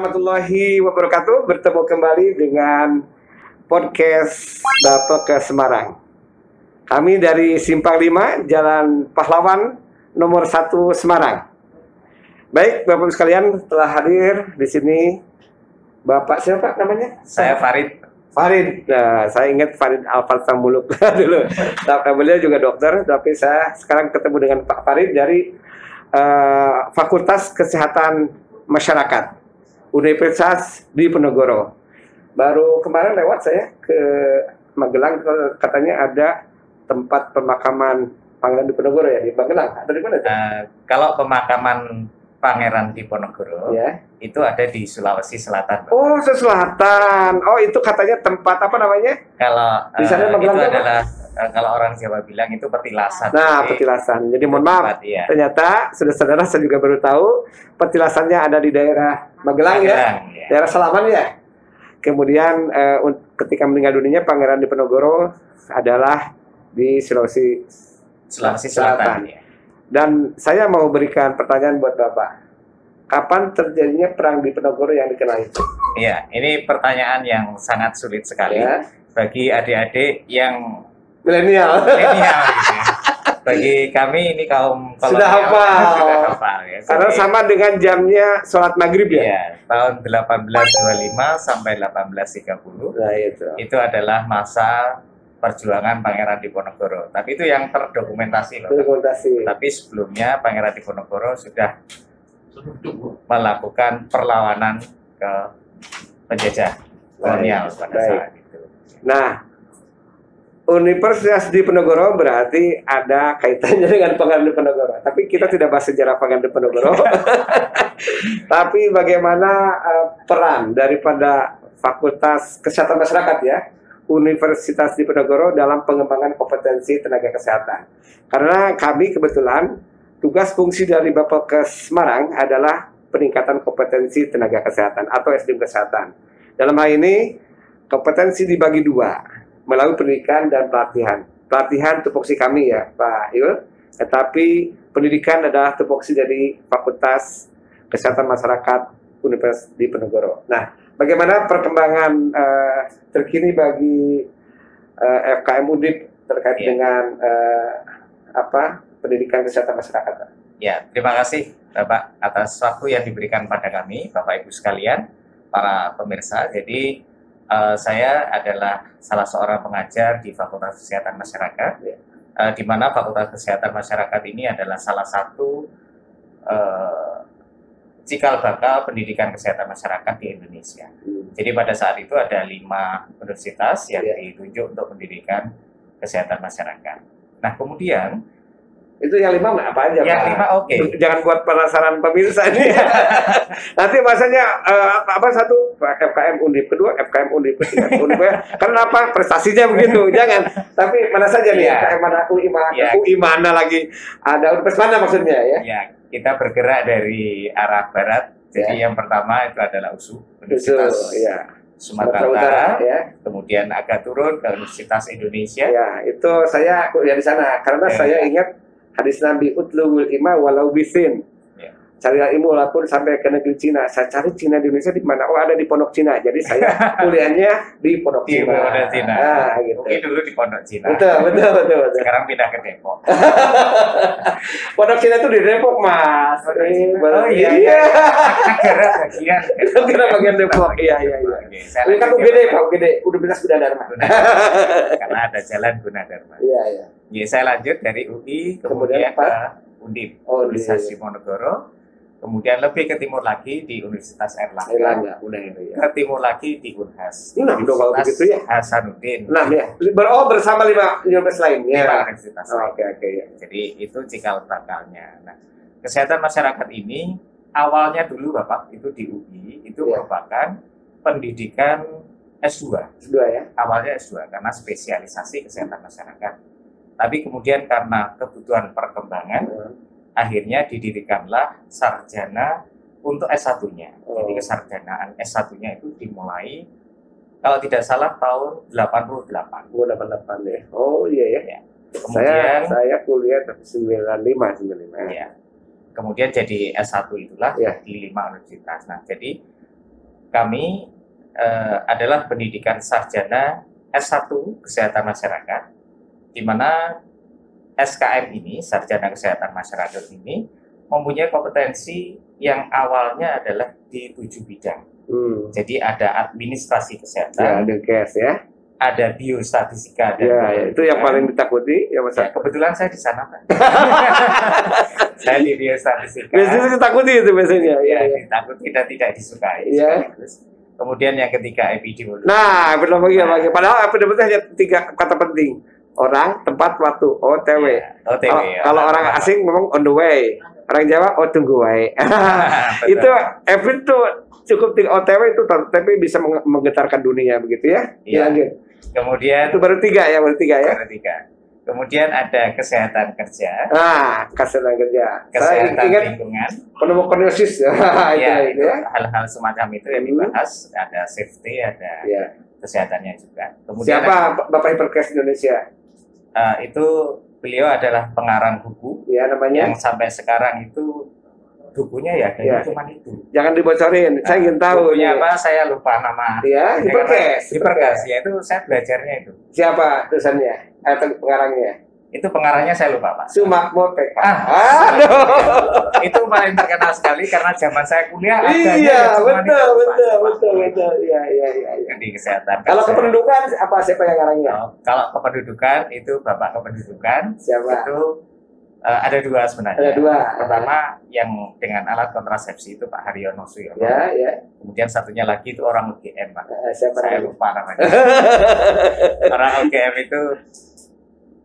warahmatullahi wabarakatuh. Bertemu kembali dengan podcast Bapak ke Semarang. Kami dari Simpang 5, Jalan Pahlawan nomor 1 Semarang. Baik, Bapak sekalian, telah hadir di sini Bapak siapa namanya? Saya Farid. Farid. Nah, saya ingat Farid Alfalsa Muluk dulu. Beliau juga dokter, tapi saya sekarang ketemu dengan Pak Farid dari Fakultas Kesehatan Masyarakat Universitas Diponegoro. Baru kemarin lewat saya ke Magelang, katanya ada tempat pemakaman Pangeran Diponegoro ya di Magelang. Atau di mana? Kalau pemakaman Pangeran Diponegoro Ya. Itu ada di Sulawesi Selatan. Oh, Selatan. Oh, itu katanya tempat apa namanya? Kalau Di sana Magelang itu apa? adalah kalau orang Jawa bilang itu petilasan. Nah, Jadi, petilasan. Jadi mohon maaf, tempat, iya. ternyata saudara-saudara saya juga baru tahu petilasannya ada di daerah Magelang ya, ya. daerah Salaman ya. Kemudian ketika meninggal dunia Pangeran Diponegoro adalah di Sulawesi Selatan. Ya. Dan saya mau berikan pertanyaan buat Bapak. Kapan terjadinya perang Diponegoro yang dikenal itu? Iya, ini pertanyaan yang sangat sulit sekali Ya. bagi adik-adik yang Milenial. milenial gitu ya. Bagi kami ini kaum Sudah kolonial, hafal. sudah hafal ya. Karena Jadi, sama dengan jamnya sholat maghrib ya? iya, tahun 1825 sampai 1830 Nah itu. itu adalah masa perjuangan Pangeran Diponegoro. Tapi itu yang terdokumentasi loh. Dokumentasi. Tapi sebelumnya Pangeran Diponegoro sudah melakukan perlawanan ke penjajah kolonial pada baik. saat itu. Nah, Universitas Diponegoro berarti ada kaitannya dengan Pangeran Diponegoro. Tapi kita tidak bahas sejarah Pangeran Diponegoro. Tapi bagaimana peran daripada Fakultas Kesehatan Masyarakat ya, Universitas Diponegoro dalam pengembangan kompetensi tenaga kesehatan. Karena kami kebetulan tugas fungsi dari Bapak ke Semarang adalah peningkatan kompetensi tenaga kesehatan atau SDM kesehatan. Dalam hal ini kompetensi dibagi dua melalui pendidikan dan pelatihan. Pelatihan tupoksi kami ya Pak Yul, tetapi pendidikan adalah tupoksi dari Fakultas Kesehatan Masyarakat Universitas Diponegoro. Nah, bagaimana perkembangan terkini bagi FKM Undip terkait dengan pendidikan kesehatan masyarakat? Ya, terima kasih Bapak atas waktu yang diberikan pada kami, Bapak Ibu sekalian, para pemirsa. Jadi saya adalah salah seorang pengajar di Fakultas Kesehatan Masyarakat, di mana Fakultas Kesehatan Masyarakat ini adalah salah satu cikal bakal pendidikan kesehatan masyarakat di Indonesia. Jadi pada saat itu ada 5 universitas yang ditunjuk untuk pendidikan kesehatan masyarakat. Nah kemudian itu yang 5 apa aja? Yang Pak? 5 oke. Jangan buat penasaran pemirsa ini. Nanti bahasanya satu FKM Undip, kedua FKM Undip, ketiga Undip ya. Karena apa? Prestasinya begitu. Jangan. Tapi mana saja nih? FKM mana? UI mana? UI mana lagi? Ada universitas mana maksudnya ya? Ya, kita bergerak dari arah barat. Jadi yang pertama itu adalah USU, Universitas Sumatera Utara, kemudian agak turun ke Universitas Indonesia. Ya, itu saya kuliah di sana karena saya ingat hadis Nabi utlubul ilma walau bisin. Carilah ilmu walaupun sampai ke negeri Cina. Saya cari Cina di Indonesia di mana? Oh, ada di Pondok Cina. Jadi saya kuliahnya di Pondok Di Cina. Pondok Cina. Nah, gitu. Mungkin dulu di Pondok Cina. Betul. Sekarang pindah ke Depok. Pondok Cina itu di Depok, Mas. Oh iya. Negara bagian. Negara bagian Depok. Iya. Ini kan UGD, Pak. UGD, Universitas Gunadarma. Karena ada jalan Gunadarma. Iya. Ya, saya lanjut dari UI kemudian ke Undip, Universitas Diponegoro. Kemudian lebih ke timur lagi di Universitas Erlangga. Ke timur lagi di Unhas. Nah, kalau begitu ya. Hasanuddin. Nah, ya. Bersama 5 universitas lain. Ya. Universitas Oke. Jadi itu cikal bakalnya. Nah, kesehatan masyarakat ini awalnya dulu Bapak itu di UI itu merupakan pendidikan S2. S2 ya. Awalnya S2 karena spesialisasi kesehatan masyarakat. Tapi kemudian karena kebutuhan perkembangan akhirnya didirikanlah sarjana untuk S1-nya. Jadi kesarjanaan S1-nya itu dimulai kalau tidak salah tahun 88. 88 ya. Oh iya ya. Kemudian saya kuliah 95. Ya. Kemudian jadi S1 itulah di 5 universitas. Nah, jadi kami adalah pendidikan sarjana S1 Kesehatan Masyarakat, di mana SKM ini, Sarjana Kesehatan Masyarakat ini, mempunyai kompetensi yang awalnya adalah di 7 bidang. Jadi ada administrasi kesehatan, Ya, ada cash ya. ada biostatistika, dan Ya, itu yang paling ditakuti ya Mas. Ya, kebetulan saya di sana, Pak. Saya di biostatistika. Biasanya ditakuti itu biasanya. Ya, Ya, ya. ditakuti dan tidak disukai. Ya. sekaligus. Kemudian yang ketiga epidemiologi. Nah, belum lagi. Padahal epidemiologi hanya 3 kata penting. Orang, tempat, waktu. OTW. Ya, OTW, Kalau orang asing ngomong on the way. Orang Jawa, oh tunggu wae. Betul. Itu Evin tuh cukup OTW itu tapi bisa menggetarkan dunia begitu ya. Iya. Lanjut. Kemudian Itu baru 3 ya. ketiga. Kemudian ada kesehatan kerja, Nah, kesehatan kerja. Saya kesehatan ingat lingkungan. penemu koniosis. Ya, itu ya. hal-hal semacam itu yang dibahas. Ada safety, ada Ya. kesehatannya juga. Kemudian Siapa Bapak Hiperkes Indonesia? itu beliau adalah pengarang buku Ya namanya. yang sampai sekarang itu bukunya ya Ya. cuma itu. Jangan dibocorin. Saya ingin tahu. Bukunya nih. apa? Saya lupa nama. Ya, Hiperkes. Hiperkes. Ya, itu saya belajarnya itu. Siapa tulisannya? Atau pengarangnya? Itu pengarangnya saya lupa, Pak. Sumakmo TK. Aduh. Itu paling terkenal sekali karena zaman saya kuliah adanya Iya, cuma itu, Pak. betul. Iya. Di kesehatan. Kalau kerja. kependudukan apa siapa yang ngarangnya? Kalau kependudukan itu Bapak Kependudukan Siapa? itu ada 2 sebenarnya. Ada 2. Pertama yang dengan alat kontrasepsi itu Pak Haryono Suyono. Ya. Kemudian satunya lagi itu orang UGM, Pak. Siapa Saya namanya? lupa namanya. Orang UGM itu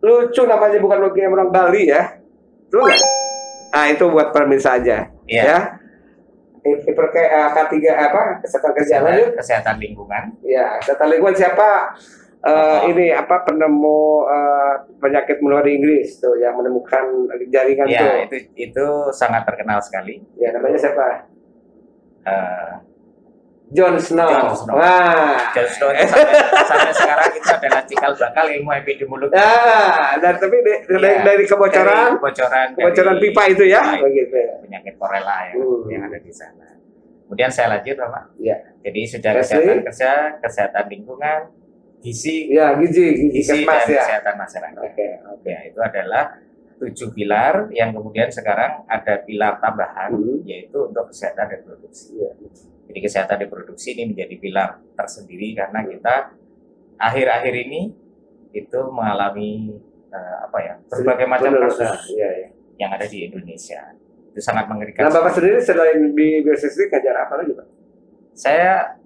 Lucu namanya, bukan UGM orang Bali ya. Lu nggak? Nah, itu buat pemirsa aja. Iya. Ya. Hiperkes K3 apa? Kesehatan kerja lanjut. kesehatan lingkungan. Ya, kesehatan lingkungan siapa? Ini apa penemu penyakit menular di Inggris tuh yang menemukan jaringan tuh. Ya, itu sangat terkenal sekali. Ya, namanya siapa? Eh, John Snow. John Snow. Wah. John Snow itu sampai sekarang itu adalah cikal bakal ilmu epidemiologi. Dan tapi dari kebocoran dari pipa itu ya, pipa, begitu. penyakit korela yang ada di sana. Kemudian saya lanjut, Bapak. Ya. Jadi sudah Leslie. kesehatan kerja, kesehatan lingkungan, gizi, Ya, gizi dan kesmas ya. kesehatan masyarakat. Oke. Ya, itu adalah 7 pilar yang kemudian sekarang ada pilar tambahan yaitu untuk kesehatan reproduksi. Ya. Jadi kesehatan reproduksi ini menjadi pilar tersendiri karena kita akhir-akhir ini itu mengalami berbagai macam kasus Ya. yang ada di Indonesia. Itu sangat mengerikan. Nah, Bapak sendiri selain di biostatistik ngajar apa lagi, Pak? Saya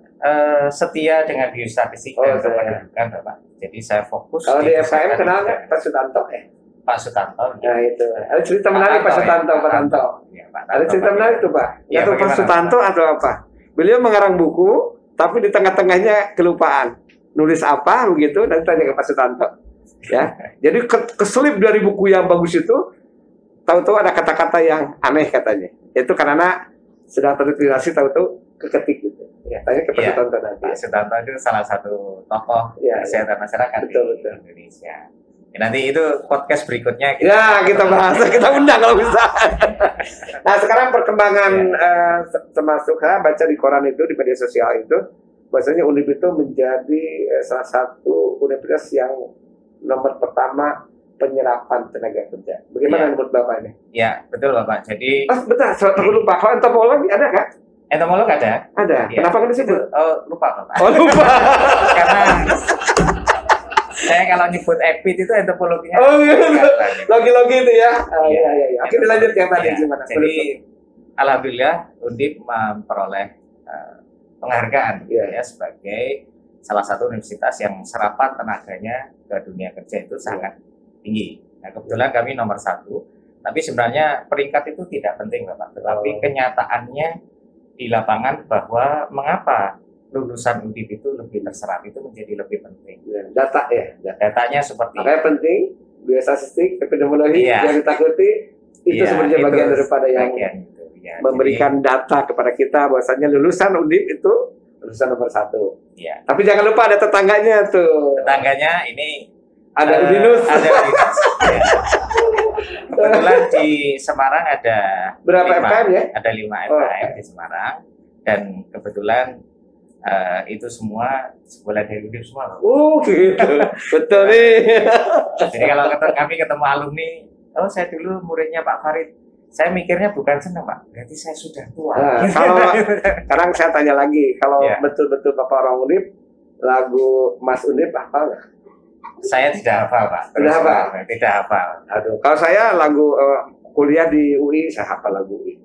setia dengan biostatistik dan saya. kependudukan, Bapak. Jadi saya fokus. Kalau di FKM kesehatan kenal kerja. nggak Pak Sutanto ya? Pak Sutanto. Nah, itu. Ada cerita menarik Pak Sutanto, Pak Tanto. Ya, Pak Ada Tanto, cerita Pak. menarik tuh, Pak. Ya, Atau Pak bagaimana, Sutanto Pak? atau apa? Beliau mengarang buku, tapi di tengah-tengahnya kelupaan. Nulis apa begitu, dan tanya ke Pak Sutanto. Ya, jadi keselip dari buku yang bagus itu, tahu-tahu ada kata-kata yang aneh katanya. Itu karena sedang terinspirasi, tahu-tahu keketik gitu. Ya, tanya ke Pak Iya, Sutanto nanti. Pak Sutanto itu salah satu tokoh Ya, kesehatan masyarakat Betul. di Indonesia. Ya, nanti itu podcast berikutnya Ya, kita bahas, kita undang kalau bisa. Nah, sekarang perkembangan termasuk baca di koran itu, di media sosial itu, bahwasanya Undip itu menjadi salah satu universitas yang nomor pertama penyerapan tenaga kerja. Bagaimana Ya. menurut Bapak ini? Ya, betul Bapak. Jadi Bentar, aku lupa. Kalau entomologi ada kan? entomolog ada? Ada. Ya. Kenapa kan disebut? Lupa Bapak. Oh, lupa. Karena saya kalau nyebut epid itu entomologinya. Oh, iya. kelihatan. Logi-logi itu ya. Iya. Iya. Oke, dilanjut yang tadi Ya, gimana? jadi alhamdulillah Undip memperoleh penghargaan Iya. ya sebagai salah satu universitas yang serapan tenaganya ke dunia kerja itu sangat tinggi. Nah, kebetulan kami nomor 1, tapi sebenarnya peringkat itu tidak penting, Bapak. Tetapi kenyataannya di lapangan bahwa mengapa lulusan Undip itu lebih terserap itu menjadi lebih penting. data ya. Datanya seperti Makanya penting, biostatistik, epidemiologi, Iya. yang ditakuti, itu Iya, sebenarnya itu bagian daripada yang bagian itu, ya. memberikan data kepada kita bahwasanya lulusan Undip itu lulusan nomor 1. Jadi, ya. Tapi jangan lupa ada tetangganya tuh. Tetangganya ini Ada Udinus. Ada Udinus. Ya. Kebetulan di Semarang ada Berapa 5, FKM ya? Ada 5 Oh, FKM di Semarang dan kebetulan itu semua sekolah dari Undip semua loh. Gitu. Betul nih. Jadi kalau kami ketemu alumni, oh saya dulu muridnya Pak Farid, saya mikirnya bukan senang Pak, berarti saya sudah tua. Nah, kalau sekarang saya tanya lagi, kalau Ya. betul-betul Bapak orang Undip, lagu Mas Undip hafal nggak? Saya tidak hafal Pak. Tidak hafal? Tidak hafal. Aduh, kalau saya lagu kuliah di UI, saya hafal lagu UI.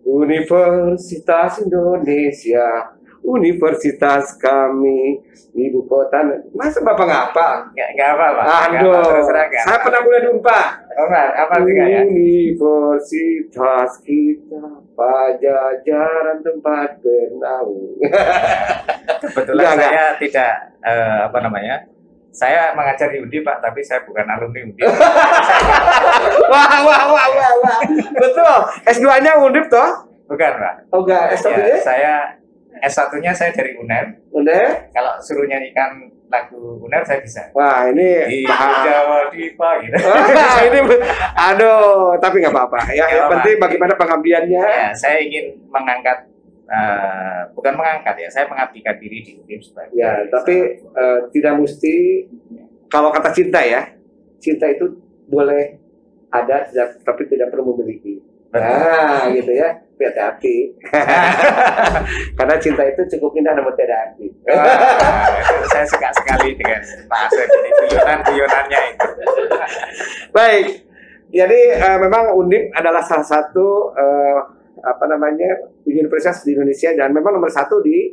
Universitas Indonesia, universitas kami, ibu kota. Masa Bapak nggak hafal? Nggak hafal Pak. Aduh, saya pernah kuliah di Unpad. Oh, apa sih Kak, ya? Universitas kita, Pajajaran tempat bernaung. Kebetulan Enggak, saya tidak apa namanya? Saya mengajar di Undip Pak, tapi saya bukan alumni Undip. Wah. Betul. S2-nya Undip toh? Bukan Pak. Oh enggak, S1-nya? Ya, saya S1-nya saya dari UNER. Udah? Kalau suruh nyanyikan lagu UNER saya bisa. Wah, ini Di Jawa Dipa gitu. Wah, ini aduh, tapi nggak apa-apa. Ya, yang Nggak penting apa-apa. bagaimana pengabdiannya. Ya, saya ingin mengangkat bukan mengangkat ya, saya mengabdikan diri di Undip sebagai. Ya, tapi tidak mesti kalau kata cinta ya. Cinta itu boleh ada tapi tidak perlu memiliki. Nah, gitu ya. Hati-hati. Karena cinta itu cukup indah namun tidak hati. Itu saya suka sekali dengan Pak Asep ini guyonan-guyonannya itu. Baik. Jadi memang Undip adalah salah satu universitas di Indonesia dan memang nomor satu di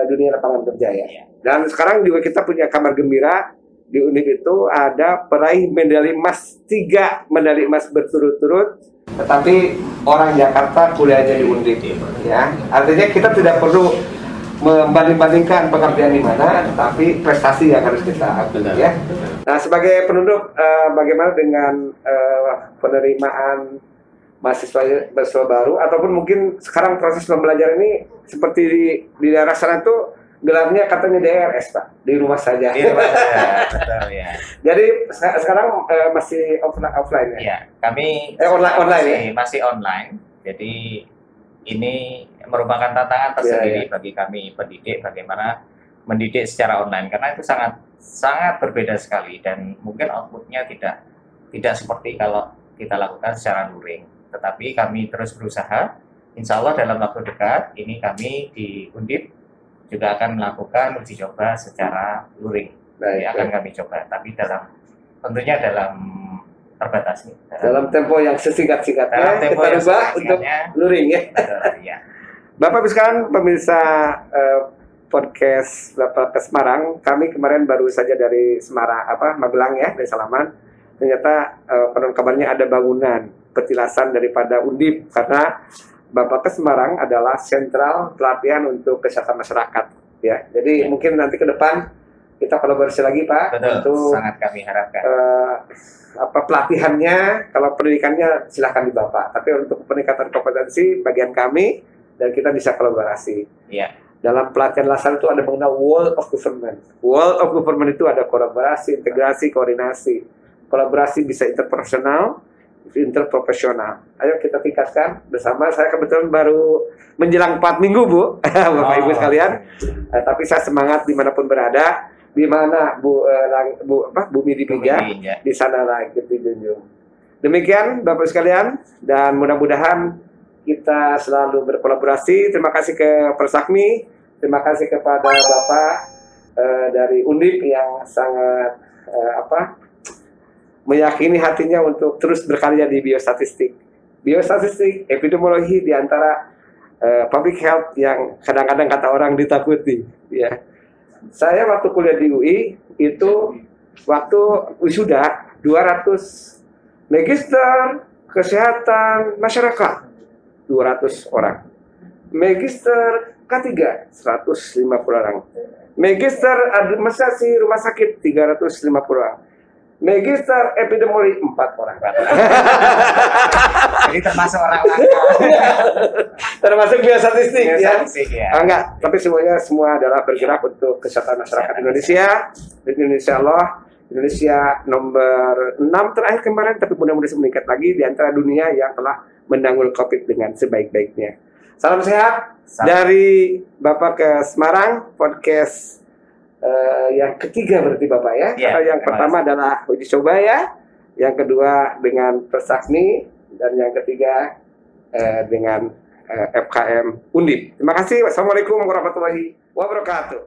dunia lapangan kerja ya. Iya. Dan sekarang juga kita punya kabar gembira di Undip itu ada peraih medali emas 3 medali emas berturut-turut. Tetapi orang Jakarta kuliahnya di Undip ya. Artinya kita tidak perlu membanding-bandingkan pengabdian di mana, tapi prestasi yang harus kita ambil ya. Nah, sebagai penutup bagaimana dengan penerimaan mahasiswa baru ataupun mungkin sekarang proses pembelajaran ini seperti di daerah sana itu gelarnya katanya DRS Pak, di rumah saja. Di rumah saja, betul ya. Jadi sekarang masih offline ya? Iya, kami online ya? masih online. Jadi ini merupakan tantangan tersendiri bagi kami pendidik bagaimana mendidik secara online karena itu sangat berbeda sekali dan mungkin outputnya tidak seperti kalau kita lakukan secara luring. Tetapi kami terus berusaha. Insya Allah dalam waktu dekat ini kami di Undip juga akan melakukan uji coba secara luring. Akan kami coba, tapi tentunya dalam terbatas. Dalam tempo yang sesingkat-singkatnya kita ubah untuk luring ya. Ya. Bapak sekalian pemirsa podcast Bapak ke Semarang, kami kemarin baru saja dari Semarang Magelang ya, dari Salaman. Ternyata konon kabarnya ada bangunan petilasan daripada Undip karena Bapak ke Semarang adalah sentral pelatihan untuk kesehatan masyarakat ya. Jadi mungkin nanti ke depan kita kolaborasi lagi Pak. Betul, untuk sangat kami harapkan. Pelatihannya, kalau pendidikannya silahkan di Bapak. Tapi untuk peningkatan kompetensi bagian kami dan kita bisa kolaborasi. Iya. Dalam pelatihan lasan itu ada mengenal World of Government. World of Government itu ada kolaborasi, integrasi, koordinasi. Kolaborasi bisa interpersonal, interprofesional. Ayo kita tingkatkan bersama. Saya kebetulan baru menjelang 4 minggu Bu, Bapak Ibu sekalian. Tapi saya semangat dimanapun berada. Di mana bumi dipijak, di sana lagi dijunjung. Demikian Bapak sekalian dan mudah-mudahan kita selalu berkolaborasi. Terima kasih ke Persakmi, terima kasih kepada Bapak dari Undip yang sangat meyakini hatinya untuk terus berkarya di biostatistik. Biostatistik, epidemiologi di antara public health yang kadang-kadang kata orang ditakuti. Ya. Saya waktu kuliah di UI itu waktu wisuda 200 magister kesehatan masyarakat 200 orang. Magister K3 150 orang. Magister administrasi rumah sakit 350 orang. Magister epidemiologi 4 orang. Jadi termasuk orang langka. Termasuk biostatistik ya. Enggak, tapi semua adalah bergerak untuk kesehatan masyarakat Indonesia. Dan Indonesia nomor 6 terakhir kemarin, tapi mudah-mudahan meningkat lagi di antara dunia yang telah menanggung COVID dengan sebaik-baiknya. Salam sehat dari Bapak ke Semarang, podcast yang ketiga berarti Bapak ya. Atau yang pertama adalah uji coba ya, yang kedua dengan Persakni, dan yang ketiga dengan FKM Undip. Terima kasih. Wassalamualaikum warahmatullahi wabarakatuh.